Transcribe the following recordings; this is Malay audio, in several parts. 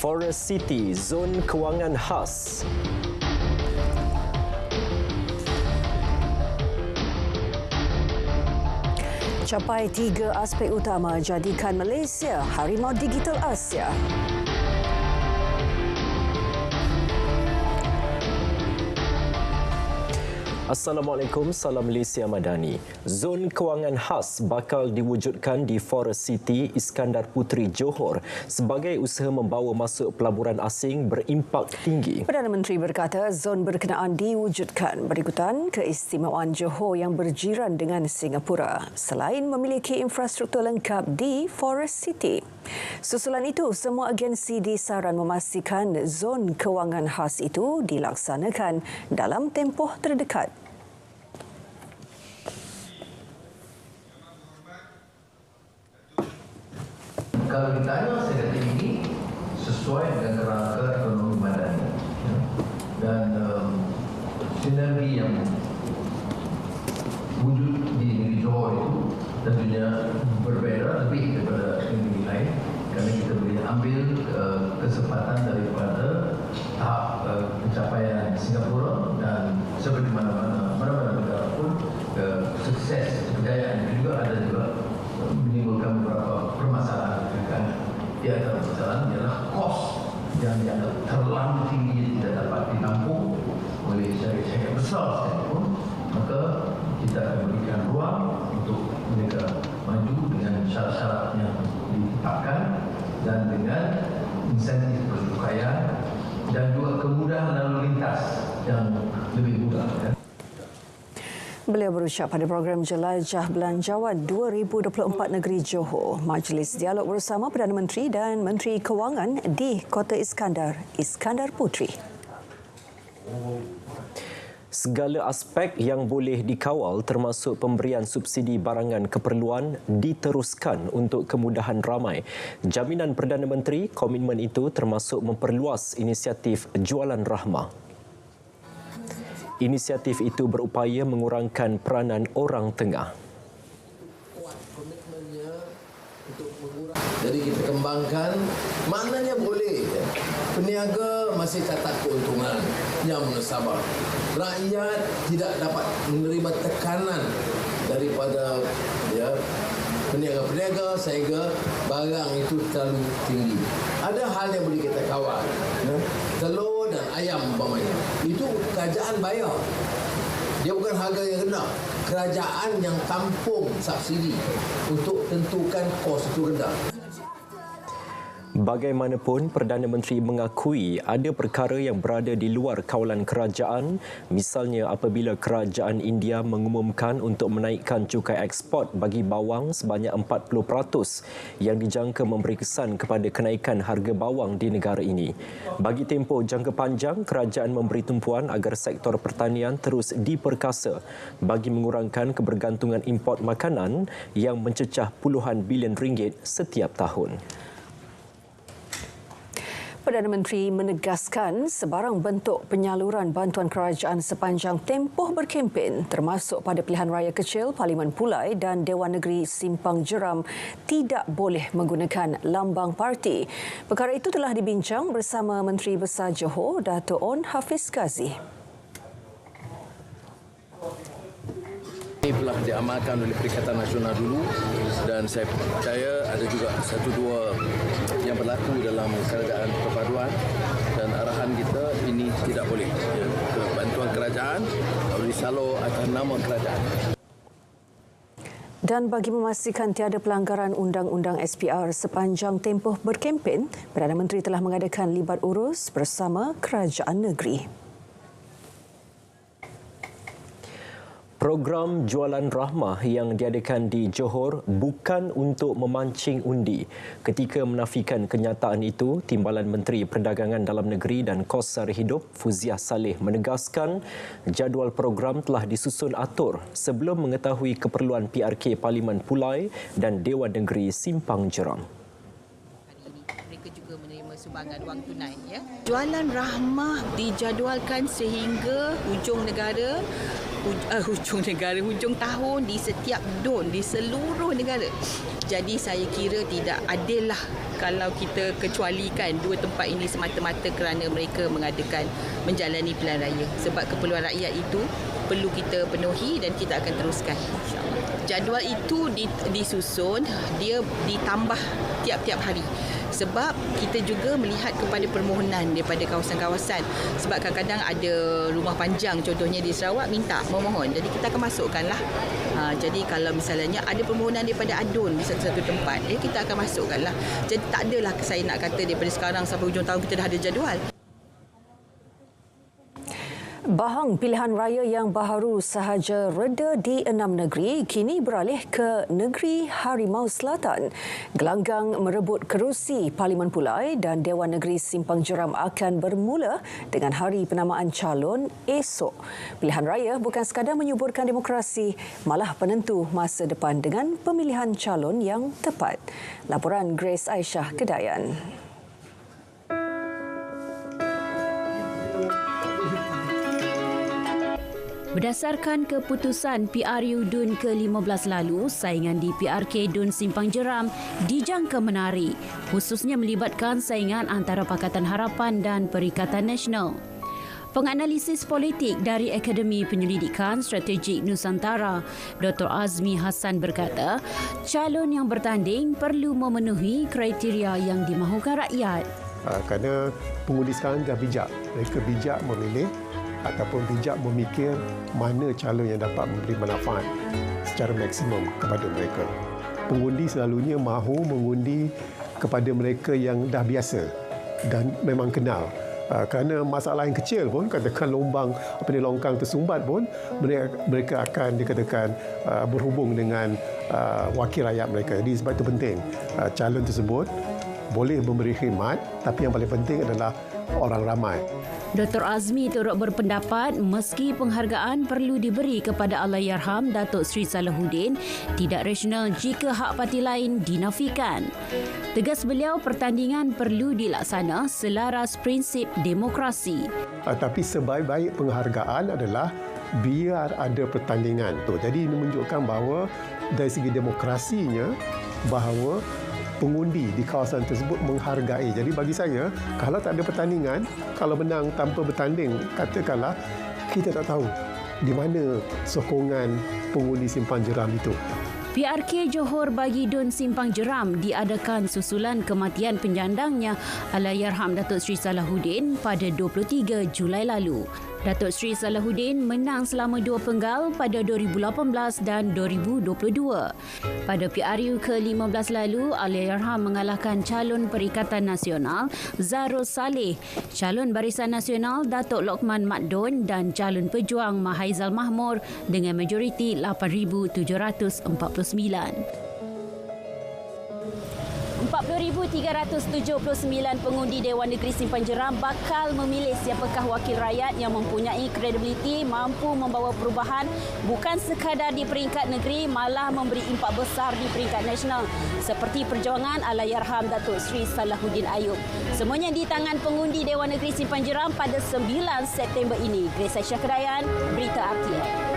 Forest City, zon kewangan khas. Capai 3 aspek utama jadikan Malaysia Harimau Digital Asia. Assalamualaikum, salam Malaysia Madani. Zon kewangan khas bakal diwujudkan di Forest City, Iskandar Puteri, Johor sebagai usaha membawa masuk pelaburan asing berimpak tinggi. Perdana Menteri berkata zon berkenaan diwujudkan berikutan keistimewaan Johor yang berjiran dengan Singapura selain memiliki infrastruktur lengkap di Forest City. Susulan itu, semua agensi disaran memastikan zon kewangan khas itu dilaksanakan dalam tempoh terdekat. Kalau ditanya, saya kata ini sesuai dengan kerangka ekonomi madani dan sinergi yang wujud di negeri Johor itu tentunya berbeza lebih daripada negeri lain kerana kita boleh ambil kesempatan daripada tahap pencapaian Singapura dan seperti mana-mana negara pun sukses kejayaan itu juga ada juga menimbulkan beberapa permasalahan. Di antara permasalahan ialah kos yang dianggap terlalu tinggi tidak dapat ditampung oleh syarikat besar sekalipun, maka kita akan berikan ruang untuk mereka maju dengan syarat-syarat yang ditetapkan dan dengan insentif percukaian dan juga kemudahan lalu lintas yang lebih mudah. Beliau berucap pada program Jelajah Belanjawan 2024 Negeri Johor, Majlis Dialog bersama Perdana Menteri dan Menteri Kewangan di Kota Iskandar, Iskandar Puteri. Segala aspek yang boleh dikawal termasuk pemberian subsidi barangan keperluan diteruskan untuk kemudahan ramai. Jaminan Perdana Menteri, komitmen itu termasuk memperluas inisiatif Jualan Rahmah. Inisiatif itu berupaya mengurangkan peranan orang tengah. Jadi kita kembangkan, maknanya boleh. Peniaga masih catat keuntungan yang mengesabah. Rakyat tidak dapat menerima tekanan daripada peniaga-peniaga sehingga barang itu terlalu tinggi. Ada hal yang boleh kita kawal. Telur dan ayam umpamanya. Itu kerajaan bayar. Dia bukan harga yang rendah. Kerajaan yang tampung subsidi untuk tentukan kos itu rendah. Bagaimanapun, Perdana Menteri mengakui ada perkara yang berada di luar kawalan kerajaan, misalnya apabila kerajaan India mengumumkan untuk menaikkan cukai ekspor bagi bawang sebanyak 40% yang dijangka memberi kesan kepada kenaikan harga bawang di negara ini. Bagi tempoh jangka panjang, kerajaan memberi tumpuan agar sektor pertanian terus diperkasa bagi mengurangkan kebergantungan import makanan yang mencecah puluhan bilion ringgit setiap tahun. Perdana Menteri menegaskan sebarang bentuk penyaluran bantuan kerajaan sepanjang tempoh berkempen termasuk pada pilihan raya kecil, Parlimen Pulai dan Dewan Negeri Simpang Jeram tidak boleh menggunakan lambang parti. Perkara itu telah dibincang bersama Menteri Besar Johor, Dato' On Hafiz Khazi. Ini telah diamalkan oleh Perikatan Nasional dulu dan saya percaya ada juga satu dua yang berlaku dalam kerajaan perpaduan dan arahan kita ini tidak boleh. Bantuan kerajaan harus disalur atas nama kerajaan. Dan bagi memastikan tiada pelanggaran undang-undang SPR sepanjang tempoh berkempen, Perdana Menteri telah mengadakan libat urus bersama kerajaan negeri. Program Jualan Rahmah yang diadakan di Johor bukan untuk memancing undi. Ketika menafikan kenyataan itu, Timbalan Menteri Perdagangan Dalam Negeri dan Kos Sara Hidup, Fuziah Saleh menegaskan jadual program telah disusun atur sebelum mengetahui keperluan PRK Parlimen Pulai dan Dewan Negeri Simpang Jeram. sumbangan wang tunai. Ya. Jualan rahmah dijadualkan sehingga hujung tahun di setiap DUN di seluruh negara. Jadi saya kira tidak adil lah kalau kita kecualikan dua tempat ini semata-mata kerana mereka menjalani pilihan raya. Sebab keperluan rakyat itu perlu kita penuhi dan kita akan teruskan, insya-Allah. Jadual itu disusun, dia ditambah tiap-tiap hari. Sebab kita juga melihat kepada permohonan daripada kawasan-kawasan. Sebab kadang-kadang ada rumah panjang, contohnya di Sarawak, memohon. Jadi kita akan masukkanlah. Jadi kalau misalnya ada permohonan daripada ADUN di satu-satu tempat, kita akan masukkanlah. Jadi tak adalah saya nak kata daripada sekarang sampai hujung tahun kita dah ada jadual. Bahang pilihan raya yang baharu sahaja reda di 6 negeri kini beralih ke negeri Harimau Selatan. Gelanggang merebut kerusi Parlimen Pulai dan Dewan Negeri Simpang Jeram akan bermula dengan hari penamaan calon esok. Pilihan raya bukan sekadar menyuburkan demokrasi, malah penentu masa depan dengan pemilihan calon yang tepat. Laporan Grace Aisyah Kedayan. Berdasarkan keputusan PRU DUN ke-15 lalu, saingan di PRK DUN Simpang Jeram dijangka menarik, khususnya melibatkan saingan antara Pakatan Harapan dan Perikatan Nasional. Penganalisis politik dari Akademi Penyelidikan Strategik Nusantara, Dr. Azmi Hassan berkata, calon yang bertanding perlu memenuhi kriteria yang dimahukan rakyat. Kerana pengundi sekarang dah bijak. Mereka bijak memilih ataupun bijak memikir mana calon yang dapat memberi manfaat secara maksimum kepada mereka. Pengundi selalunya mahu mengundi kepada mereka yang dah biasa dan memang kenal. Kerana masalah yang kecil pun, katakan longkang tersumbat pun, mereka akan dikatakan berhubung dengan wakil rakyat mereka. Jadi sebab itu penting calon tersebut boleh memberi khidmat, tapi yang paling penting adalah orang ramai. Dr. Azmi turut berpendapat meski penghargaan perlu diberi kepada Allahyarham Datuk Seri Salahuddin, tidak rasional jika hak parti lain dinafikan. Tegas beliau, pertandingan perlu dilaksana selaras prinsip demokrasi. Tapi sebaik-baik penghargaan adalah biar ada pertandingan. Jadi ini menunjukkan bahawa dari segi demokrasinya, bahawa pengundi di kawasan tersebut menghargai. Jadi bagi saya, kalau tak ada pertandingan, kalau menang tanpa bertanding, katakanlah kita tak tahu di mana sokongan pengundi Simpang Jeram itu. PRK Johor bagi DUN Simpang Jeram diadakan susulan kematian penjandangnya Allahyarham Datuk Seri Salahuddin pada 23 Julai lalu. Datuk Seri Salahuddin menang selama 2 penggal pada 2018 dan 2022. Pada PRU ke-15 lalu, Allahyarham mengalahkan calon Perikatan Nasional Zarul Saleh, calon Barisan Nasional Datuk Lokman Mat Don dan calon Pejuang Mahaizal Mahmur dengan majoriti 8,749. 40,379 pengundi Dewan Negeri Simpang Jeram bakal memilih siapakah wakil rakyat yang mempunyai kredibiliti, mampu membawa perubahan bukan sekadar di peringkat negeri, malah memberi impak besar di peringkat nasional seperti perjuangan Allahyarham Datuk Seri Salahuddin Ayub. Semuanya di tangan pengundi Dewan Negeri Simpang Jeram pada 9 September ini. Grace Aisyah Kedayan, Berita RTM.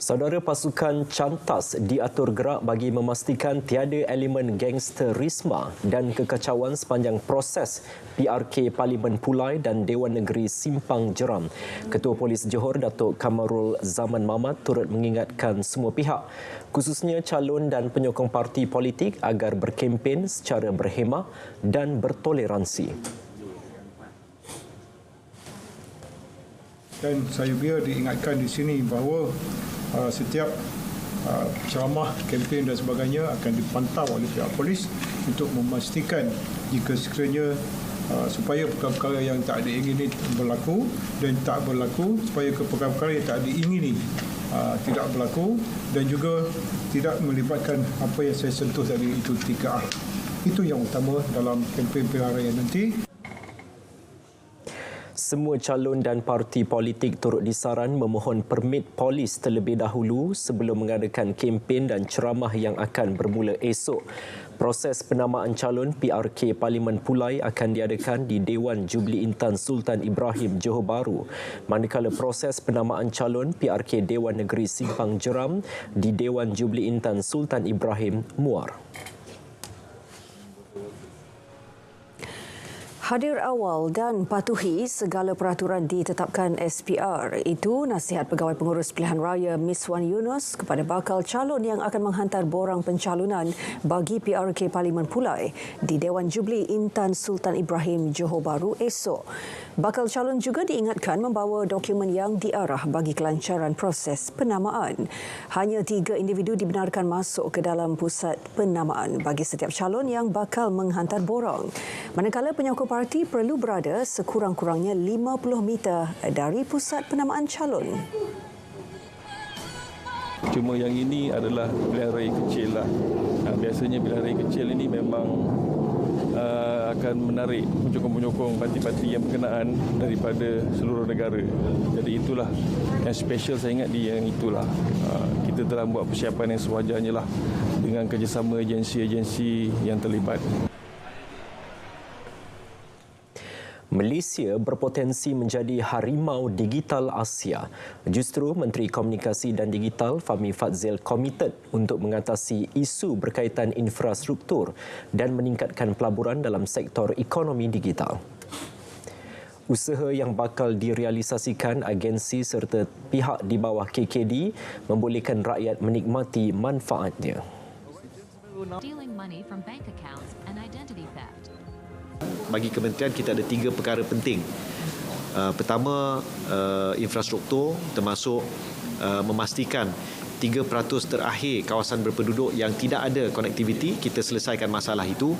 Saudara, pasukan Cantas diatur gerak bagi memastikan tiada elemen gangsterisme dan kekacauan sepanjang proses PRK Parlimen Pulai dan Dewan Negeri Simpang Jeram. Ketua Polis Johor, Datuk Kamarul Zaman Mamat, turut mengingatkan semua pihak, khususnya calon dan penyokong parti politik agar berkempen secara berhemah dan bertoleransi. Dan saya biar diingatkan di sini bahawa setiap ceramah, kempen dan sebagainya akan dipantau oleh pihak polis untuk memastikan jika sekiranya supaya perkara-perkara yang tak diingini berlaku dan tak berlaku, supaya perkara-perkara yang tak diingini tidak berlaku dan juga tidak melibatkan apa yang saya sentuh tadi, itu 3R. Itu yang utama dalam kempen pilihan raya nanti. Semua calon dan parti politik turut disaran memohon permit polis terlebih dahulu sebelum mengadakan kempen dan ceramah yang akan bermula esok. Proses penamaan calon PRK Parlimen Pulai akan diadakan di Dewan Jubli Intan Sultan Ibrahim Johor Bahru, manakala proses penamaan calon PRK Dewan Negeri Simpang Jeram di Dewan Jubli Intan Sultan Ibrahim Muar. Hadir awal dan patuhi segala peraturan ditetapkan SPR. Itu nasihat Pegawai Pengurus Pilihan Raya Miswan Yunus kepada bakal calon yang akan menghantar borang pencalonan bagi PRK Parlimen Pulai di Dewan Jubli Intan Sultan Ibrahim Johor Bahru esok. Bakal calon juga diingatkan membawa dokumen yang diarah bagi kelancaran proses penamaan. Hanya 3 individu dibenarkan masuk ke dalam pusat penamaan bagi setiap calon yang bakal menghantar borang. Manakala penyokong parti perlu berada sekurang-kurangnya 50 meter dari pusat penamaan calon. Cuma yang ini adalah pilihan raya kecil lah. Biasanya pilihan raya kecil ini memang akan menarik penyokong-penyokong parti-parti yang berkenaan daripada seluruh negara. Jadi itulah yang special, saya ingat di yang itulah. Kita telah buat persiapan yang sewajarnya lah dengan kerjasama agensi-agensi yang terlibat. Malaysia berpotensi menjadi harimau digital Asia. Justru Menteri Komunikasi dan Digital Fahmi Fadzil komited untuk mengatasi isu berkaitan infrastruktur dan meningkatkan pelaburan dalam sektor ekonomi digital. Usaha yang bakal direalisasikan agensi serta pihak di bawah KKD membolehkan rakyat menikmati manfaatnya. Stealing money from bank accounts and identity theft. Bagi kementerian kita ada 3 perkara penting. Pertama, infrastruktur, termasuk memastikan 3% terakhir kawasan berpenduduk yang tidak ada konektiviti, kita selesaikan masalah itu.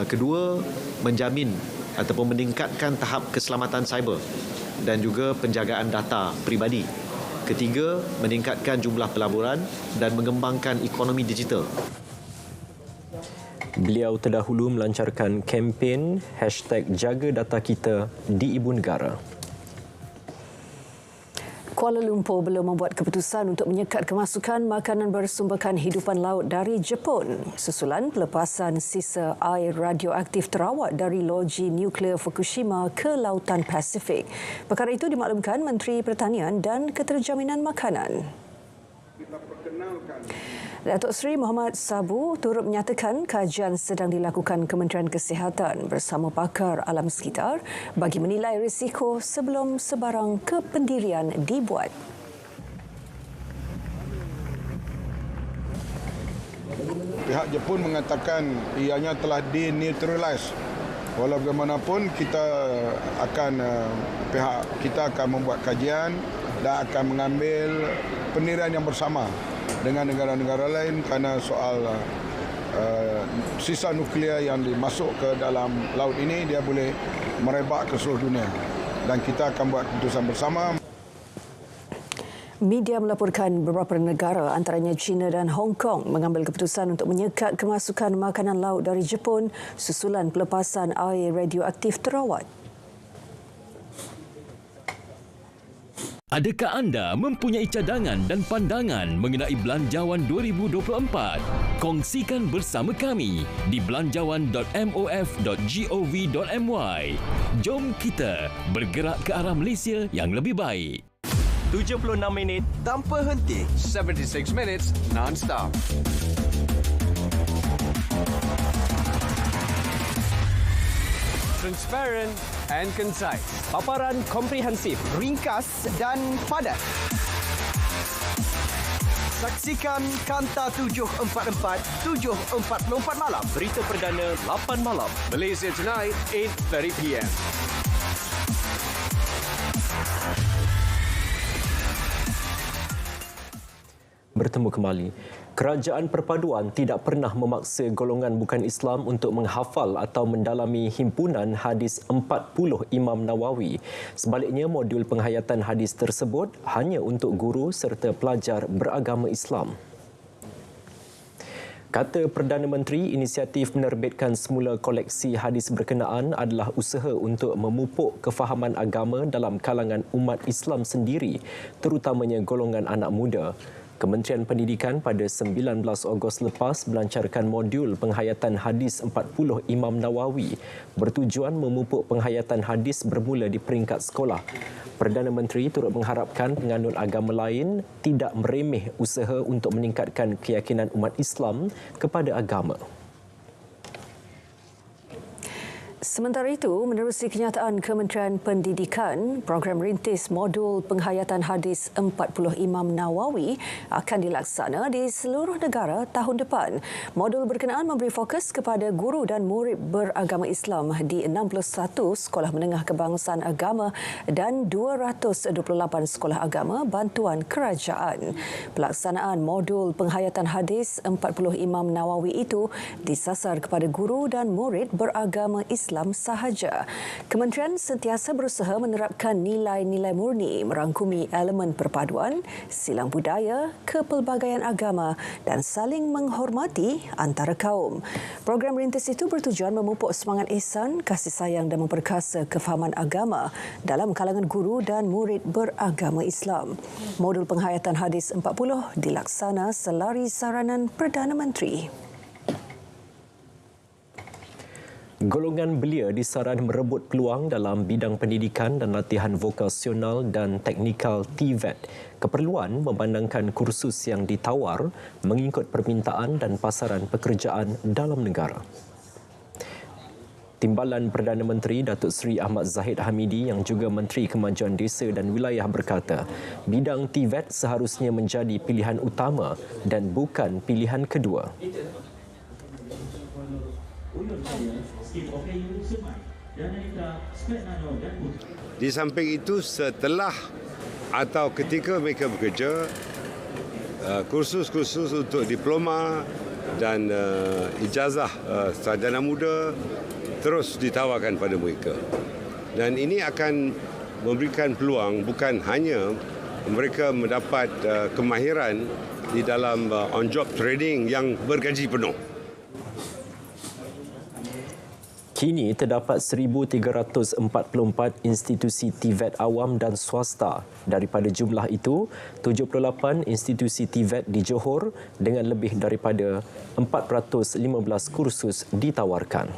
Kedua, menjamin ataupun meningkatkan tahap keselamatan cyber dan juga penjagaan data peribadi. Ketiga, meningkatkan jumlah pelaburan dan mengembangkan ekonomi digital. Beliau terdahulu melancarkan kempen #JagaDataKita di Ibu Negara. Kuala Lumpur belum membuat keputusan untuk menyekat kemasukan makanan bersumberkan hidupan laut dari Jepun susulan pelepasan sisa air radioaktif terawat dari loji nuklear Fukushima ke Lautan Pasifik. Perkara itu dimaklumkan Menteri Pertanian dan Keterjaminan Makanan. Datuk Seri Muhammad Sabu turut menyatakan kajian sedang dilakukan Kementerian Kesihatan bersama pakar alam sekitar bagi menilai risiko sebelum sebarang kependirian dibuat. Pihak Jepun mengatakan ianya telah denuclearize. Walau bagaimanapun pihak kita akan membuat kajian dan akan mengambil pendirian yang bersama dengan negara-negara lain kerana soal sisa nuklear yang dimasuk ke dalam laut ini dia boleh merebak ke seluruh dunia dan kita akan buat keputusan bersama. Media melaporkan beberapa negara antaranya China dan Hong Kong mengambil keputusan untuk menyekat kemasukan makanan laut dari Jepun susulan pelepasan air radioaktif terawat. Adakah anda mempunyai cadangan dan pandangan mengenai Belanjawan 2024? Kongsikan bersama kami di belanjawan.mof.gov.my. Jom kita bergerak ke arah Malaysia yang lebih baik. 76 minit tanpa henti. 76 minutes non-stop. Transparent and concise. Paparan komprehensif, ringkas dan padat. Saksikan Kanta 744, 7.44 malam. Berita perdana 8 malam. Malaysia Tonight, 8:30 PM. Bertemu kembali. Kerajaan Perpaduan tidak pernah memaksa golongan bukan Islam untuk menghafal atau mendalami himpunan hadis 40 Imam Nawawi. Sebaliknya, modul penghayatan hadis tersebut hanya untuk guru serta pelajar beragama Islam. Kata Perdana Menteri, inisiatif menerbitkan semula koleksi hadis berkenaan adalah usaha untuk memupuk kefahaman agama dalam kalangan umat Islam sendiri, terutamanya golongan anak muda. Kementerian Pendidikan pada 19 Ogos lepas melancarkan modul penghayatan hadis 40 Imam Nawawi bertujuan memupuk penghayatan hadis bermula di peringkat sekolah. Perdana Menteri turut mengharapkan penganut agama lain tidak meremeh usaha untuk meningkatkan keyakinan umat Islam kepada agama. Sementara itu, menerusi kenyataan Kementerian Pendidikan, program rintis modul penghayatan hadis 40 Imam Nawawi akan dilaksana di seluruh negara tahun depan. Modul berkenaan memberi fokus kepada guru dan murid beragama Islam di 61 sekolah menengah kebangsaan agama dan 228 sekolah agama bantuan kerajaan. Pelaksanaan modul penghayatan hadis 40 Imam Nawawi itu disasar kepada guru dan murid beragama Islam sahaja. Kementerian sentiasa berusaha menerapkan nilai-nilai murni merangkumi elemen perpaduan, silang budaya, kepelbagaian agama dan saling menghormati antara kaum. Program rintis itu bertujuan memupuk semangat ihsan, kasih sayang dan memperkasa kefahaman agama dalam kalangan guru dan murid beragama Islam. Modul penghayatan hadis 40 dilaksana selari saranan Perdana Menteri. Golongan belia disaran merebut peluang dalam bidang pendidikan dan latihan vokasional dan teknikal TVET. Keperluan memandangkan kursus yang ditawar mengikut permintaan dan pasaran pekerjaan dalam negara. Timbalan Perdana Menteri Datuk Seri Ahmad Zahid Hamidi yang juga Menteri Kemajuan Desa dan Wilayah berkata, bidang TVET seharusnya menjadi pilihan utama dan bukan pilihan kedua. Di samping itu, setelah atau ketika mereka bekerja, kursus-kursus untuk diploma dan ijazah sarjana muda terus ditawarkan pada mereka. Dan ini akan memberikan peluang bukan hanya mereka mendapat kemahiran di dalam on-job training yang bergaji penuh. Kini terdapat 1,344 institusi TVET awam dan swasta. Daripada jumlah itu, 78 institusi TVET di Johor dengan lebih daripada 415 kursus ditawarkan.